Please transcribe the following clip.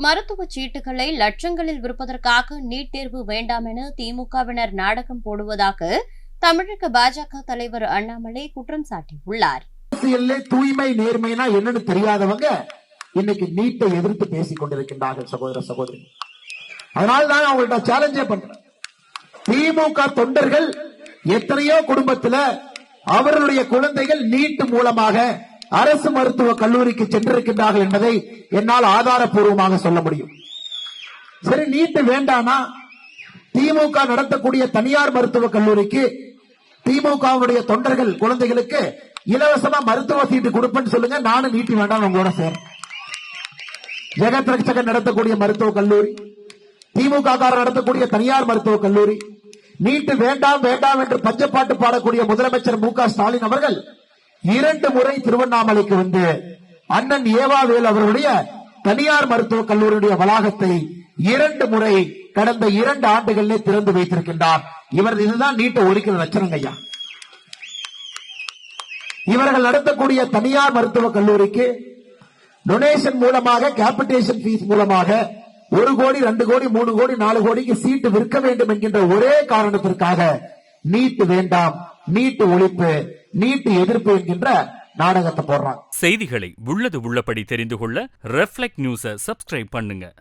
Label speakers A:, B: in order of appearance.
A: மருத்துவ சீட்டுகளை லட்சங்களில் விற்பதற்காக நீட் தேர்வு வேண்டாம் என திமுகவினர் நாடகம் போடுவதாக தமிழக பாஜக தலைவர் அண்ணாமலை குற்றம் சாட்டியுள்ளார்.
B: தூய்மை நேர்மைனா என்னன்னு தெரியாதவங்க இன்னைக்கு நீட்டை எதிர்த்து பேசிக் கொண்டிருக்கின்றார்கள் சகோதர சகோதரி. அதனால நான் அவங்கள்ட்ட சேலஞ்சே பண்றேன். திமுக தொண்டர்கள் எத்தனையோ குடும்பத்தில் அவர்களுடைய குழந்தைகள் நீட் மூலமாக அரசு மருத்துவக் கல்லூரிக்கு சென்றிருக்கின்றார்கள் என்பதை என்னால் ஆதாரப்பூர்வமாக சொல்ல முடியும். சரி, நீட் வேண்டானா திமுக நடத்தக்கூடிய தனியார் மருத்துவக் கல்லூரிக்கு திமுகவுடைய தொண்டர்கள் குழந்தைகளுக்கு இலவசமா மருத்துவ சீட்டு கொடுப்பேன்னு சொல்லுங்க. நானும் நீட் வேண்டாம் உங்களோட சேர். ஜெகத் ரட்சகன் நடத்தக்கூடிய மருத்துவக் கல்லூரி, திமுக நடத்தக்கூடிய தனியார் மருத்துவக் கல்லூரி, நீட் வேண்டாம் வேண்டாம் என்று பஞ்சப்பாட்டு பாடக்கூடிய முதலமைச்சர் மு.க. ஸ்டாலின் அவர்கள் 2 முறை திருவண்ணாமலைக்கு வந்து அண்ணன் ஏவாவேல் அவர்களுடைய தனியார் மருத்துவக் கல்லூரியுடைய வளாகத்தை 2 முறை கடந்த 2 ஆண்டுகளிலே திறந்து வைத்திருக்கின்றார். இவர் இதுதான் நீட்டை ஒழிக்கிற லட்சணம் ஐயா. இவர்கள் நடத்தக்கூடிய தனியார் மருத்துவக் கல்லூரிக்கு டொனேஷன் மூலமாக, கேபிடேஷன் ஃபீஸ் மூலமாக 1 கோடி 2 கோடி 3 கோடி 4 கோடிக்கு சீட்டு விற்க வேண்டும் என்கின்ற ஒரே காரணத்திற்காக நீட் வேண்டாம், நீட் ஒழிப்பு, நீட் எதிர்ப்பு என்கின்ற நாடகத்தை போடுறாங்க.
C: செய்திகளை உள்ளது உள்ளபடி தெரிந்து கொள்ள ரெஃப்ளெக்ட் நியூஸை சப்ஸ்கிரைப் பண்ணுங்க.